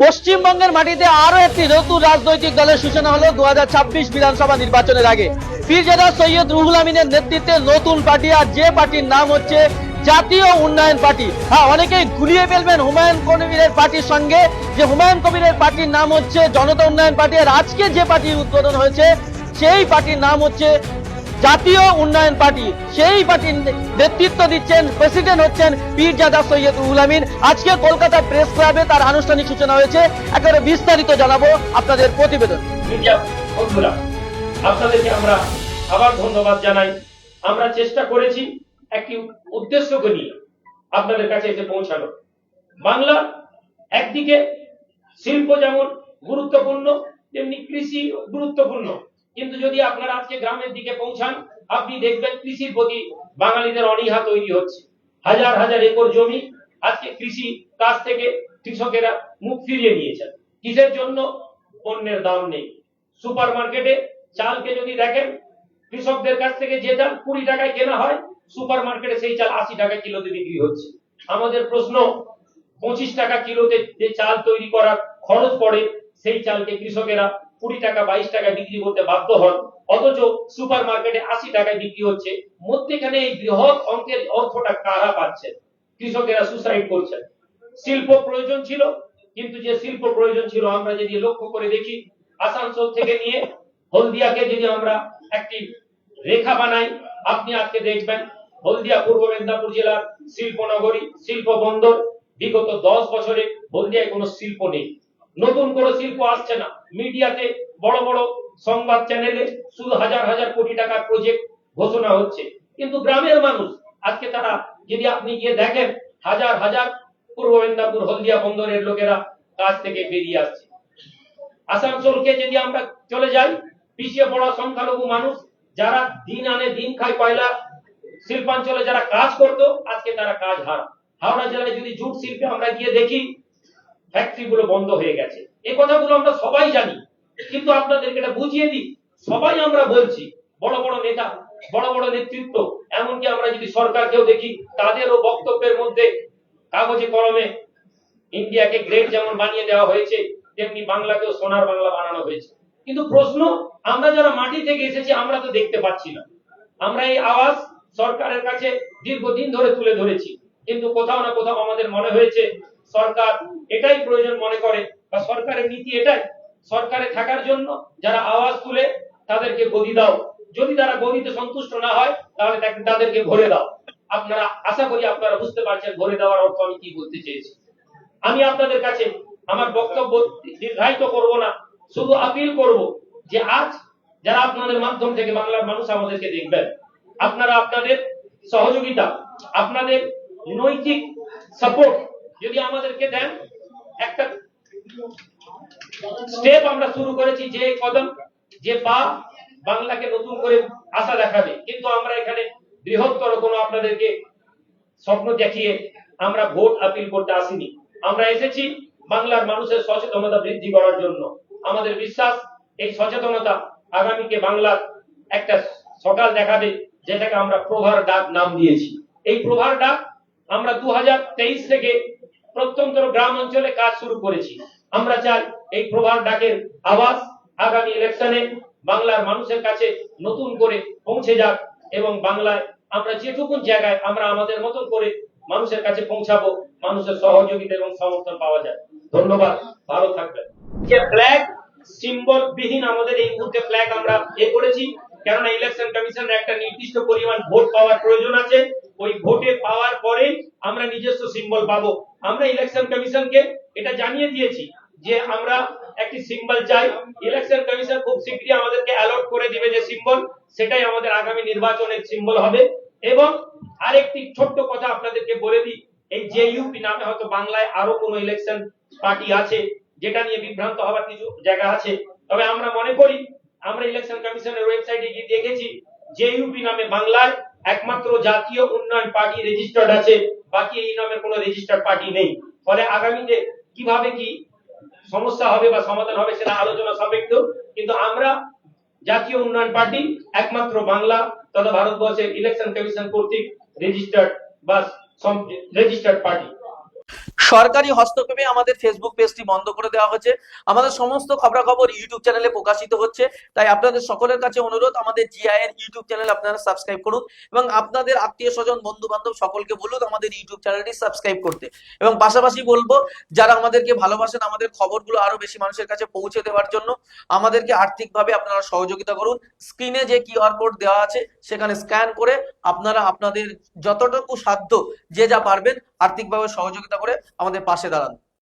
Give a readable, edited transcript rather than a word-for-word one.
পশ্চিমবঙ্গের মাটিতে আরো একটি নতুন রাজনৈতিক দলের সূচনা হলো 2026 বিধানসভা নির্বাচনের আগে। পীরজাদা সৈয়দ রুহুল আমিনের নেতৃত্বে নতুন পার্টি, আর যে পার্টির নাম হচ্ছে জাতীয় উন্নয়ন পার্টি। হ্যাঁ, অনেকেই গুলিয়ে ফেলবেন হুমায়ুন কবিরের পার্টির সঙ্গে, যে হুমায়ুন কবিরের পার্টির নাম হচ্ছে জনতা উন্নয়ন পার্টি, আর আজকে যে পার্টির উদ্বোধন হয়েছে সেই পার্টির নাম হচ্ছে জাতীয় উন্নয়ন পার্টি। সেই পার্টির নেতৃত্ব দিচ্ছেন, প্রেসিডেন্ট হচ্ছেন পীরজাদা সৈয়দ রুহুল আমিন। আজকে কলকাতা প্রেস ক্লাবে তার আনুষ্ঠানিক সূচনা হয়েছে। একেবারে বিস্তারিত জানাবো আপনাদের প্রতিবেদন। মিডিয়া বন্ধুরা, আপনাদেরকে আমরা আবার ধন্যবাদ জানাই। আমরা চেষ্টা করেছি একটি উদ্দেশ্যকে নিয়ে আপনাদের কাছে এসে পৌঁছানো। বাংলা একদিকে শিল্প যেমন গুরুত্বপূর্ণ, তেমনি কৃষি গুরুত্বপূর্ণ। কিন্তু যদি আপনারা আজকে গ্রামের দিকে পৌঁছান, আপনি দেখবেন কৃষির প্রতি বাঙালিদের অনীহা তৈরি হচ্ছে। হাজার হাজার একর জমি আজকে কৃষি কাজ থেকে কৃষকেরা মুখ ফিরিয়ে নিয়েছেন। কিসের জন্য? পণ্যের দাম নেই। সুপার মার্কেটে চালকে যদি দেখেন, কৃষকদের কাছ থেকে যে চাল 20 টাকায় কেনা হয়, সুপার মার্কেটে সেই চাল 80 টাকা কিলোতে বিক্রি হচ্ছে। আমাদের প্রশ্ন, 25 টাকা কিলোতে যে চাল তৈরি করার খরচ পড়ে, সেই চালকে কৃষকেরা 20 টাকা 22 টাকায় বিক্রি করতে বাধ্য হন, অথচ সুপার মার্কেটে 80 টাকায় বিক্রি হচ্ছে। মধ্যেখানে এই বৃহৎ অঙ্কের অর্থটা কারা পাচ্ছেন? কৃষকেরা সুসাইড করছেন। শিল্প প্রয়োজন ছিল, কিন্তু যে শিল্প প্রয়োজন ছিল, আমরা যদি লক্ষ্য করে দেখি, আসানসোল থেকে নিয়ে হলদিয়াকে যদি আমরা একটি রেখা বানাই, আপনি আজকে দেখবেন হলদিয়া পূর্ব মেদিনীপুর জেলার শিল্পনগরী, শিল্প বন্দর। বিগত 10 বছরে হলদিয়ায় কোনো শিল্প নেই, নতুন কোনো শিল্প আসছে না। মিডিয়াতে বড় বড় সংবাদ চ্যানেলে শুধু হাজার হাজার কোটি টাকার প্রজেক্ট ঘোষণা হচ্ছে, কিন্তু গ্রামের মানুষ আজকে তারা যদি আপনি গিয়ে দেখেন, হাজার হাজার পূর্ব মেদিনীপুর হলদিয়া বন্দরের লোকেরা কাজ থেকে বেরিয়ে আসছে। আসানসোলকে যদি আমরা চলে যাই, পিছিয়ে পড়া সংখ্যালঘু মানুষ যারা দিন আনে দিন খায়, কয়লা শিল্পাঞ্চলে যারা কাজ করতো, আজকে তারা কাজ হারা। হাওড়া জেলায় যদি জুট শিল্পে আমরা গিয়ে দেখি, ফ্যাক্টরি গুলো বন্ধ হয়ে গেছে। এই কথাগুলো আমরা সবাই জানি, কিন্তু আপনাদেরকে এটা বুঝিয়ে দিই, সবাই আমরা বলছি, বড় বড় নেতা, বড় বড় নেতৃত্ব, এমনকি আমরা যদি সরকারকেও দেখি, তাদেরও বক্তব্যের মধ্যে কাগজে কলমে ইন্ডিয়াকে গ্রেট যেমন বানিয়ে দেওয়া হয়েছে, তেমনি বাংলাকেও সোনার বাংলা বানানো হয়েছে। কিন্তু প্রশ্ন, আমরা যারা মাটি থেকে এসেছি, আমরা তো দেখতে পাচ্ছি না। আমরা এই আওয়াজ সরকারের কাছে দীর্ঘদিন ধরে তুলে ধরেছি, কিন্তু কোথাও না কোথাও আমাদের মনে হয়েছে সরকার এটাই প্রয়োজন মনে করে, বা সরকারের নীতি এটাই, সরকারে থাকার জন্য যারা আওয়াজ তুলে তাদেরকে গদি দাও, যদি তারা গদিতে সন্তুষ্ট না হয় তাহলে তাদেরকে ভরে দাও। আপনারা, আশা করি আপনারা বুঝতে পারছেন ভরে দেওয়ার অর্থ আমি কি বলতে চেয়েছি। আমি আপনাদের কাছে আমার বক্তব্য দীর্ঘায়িত করব না, শুধু আপিল করব যে আজ যারা আপনাদের মাধ্যম থেকে বাংলার মানুষ আমাদেরকে দেখবেন, আপনারা আপনাদের সহযোগিতা, আপনাদের নৈতিক সাপোর্ট যদি আমাদেরকে দেন, একটা স্টেপ আমরা শুরু করেছি, যে কদম, যে পা বাংলাকে নতুন করে আশা দেখাবে। কিন্তু আমরা এখানে বৃহত্তর কোনো আপনাদেরকে স্বপ্ন দেখিয়ে আমরা ভোট আপিল করতে আসিনি। আমরা এসেছি বাংলার মানুষের সচেতনতা বৃদ্ধি করার জন্য। আমাদের বিশ্বাস, এই সচেতনতা আগামীকে বাংলার একটা সকাল দেখাবে, যেটাকে আমরা প্রভার ডাক নাম দিয়েছি। এই প্রভার ডাক আমরা 2023 থেকে প্রত্যন্ত গ্রাম অঞ্চলে কাজ শুরু করেছি। আমরা চাই এই প্রভার ডাকের আওয়াজ আগামী ইলেকশনে বাংলার মানুষের কাছে নতুন করে পৌঁছে যাক, এবং বাংলায় আমরা যেটুকুন জায়গায় আমরা আমাদের মতন করে মানুষের কাছে পৌঁছাবো, মানুষের সহযোগিতা এবং সমর্থন পাওয়া যায়। ধন্যবাদ, ভালো থাকবেন। যে ফ্ল্যাগ সিম্বল বিহীন আমাদের এই মুহূর্তে ফ্ল্যাগ আমরা করেছি, কেননা ইলেকশন কমিশনের একটা নির্দিষ্ট পরিমাণ ভোট পাওয়ার প্রয়োজন আছে। ওই ভোটে পাওয়ার পরে আমরা নিজস্ব সিম্বল পাবো। আমরা ইলেকশন কমিশনকে এটা জানিয়ে দিয়েছি যে আমরা একটি সিম্বল চাই। ইলেকশন কমিশন খুব শীঘ্রই আমাদেরকে অ্যালট করে দিবে যে সিম্বল, সেটাই আমাদের আগামী নির্বাচনের সিম্বল হবে। এবং আরেকটি ছোট্ট কথা আপনাদেরকে বলে দিই, এই জেইউপি নামে হয়তো বাংলায় আরো কোনো ইলেকশন পার্টি আছে, যেটা নিয়ে বিভ্রান্ত হওয়ার কিছু জায়গা আছে। তবে আমরা মনে করি, আমরা ইলেকশন কমিশনের ওয়েবসাইটে গিয়ে দেখেছি, জেইউপি নামে বাংলায় একমাত্র জাতীয় উন্নয়ন পার্টি রেজিস্টার্ড আছে, বাকি এই নামের কোনো রেজিস্টার্ড পার্টি নেই। ফলে আগামীতে কিভাবে কি সমস্যা হবে বা সমাধান হবে সেটা আলোচনা সাপেক্ষ, কিন্তু আমরা জাতীয় উন্নয়ন পার্টি একমাত্র বাংলা তথা ভারতবর্ষের ইলেকশন কমিশন কর্তৃক রেজিস্টার্ড বা রেজিস্টার্ড পার্টি। সরকারি হস্তক্ষেপে আমাদের ফেসবুক পেজটি বন্ধ করে দেওয়া হয়েছে। আমাদের সমস্ত খবরাখবর ইউটিউব চ্যানেলে প্রকাশিত হচ্ছে, তাই আপনাদের সকলের কাছে অনুরোধ আমাদের জিআই এর ইউটিউব চ্যানেল আপনারা সাবস্ক্রাইব করুন এবং আপনাদের আত্মীয় স্বজন বন্ধু বান্ধব সকলকে বলুন আমাদের ইউটিউব চ্যানেলটি সাবস্ক্রাইব করতে। এবং পাশাপাশি বলবো যারা আমাদেরকে ভালোবাসেন আমাদের খবরগুলো আরো বেশি মানুষের কাছে পৌঁছে দেওয়ার জন্য আমাদেরকে আর্থিকভাবে আপনারা সহযোগিতা করুন। স্ক্রিনে যে কিউআর কোড দেওয়া আছে সেখানে স্ক্যান করে আপনারা আপনাদের যতটুকু সাধ্য যে যা পারবেন আর্থিকভাবে সহযোগিতা করে আমাদের পাশে দাঁড়ান।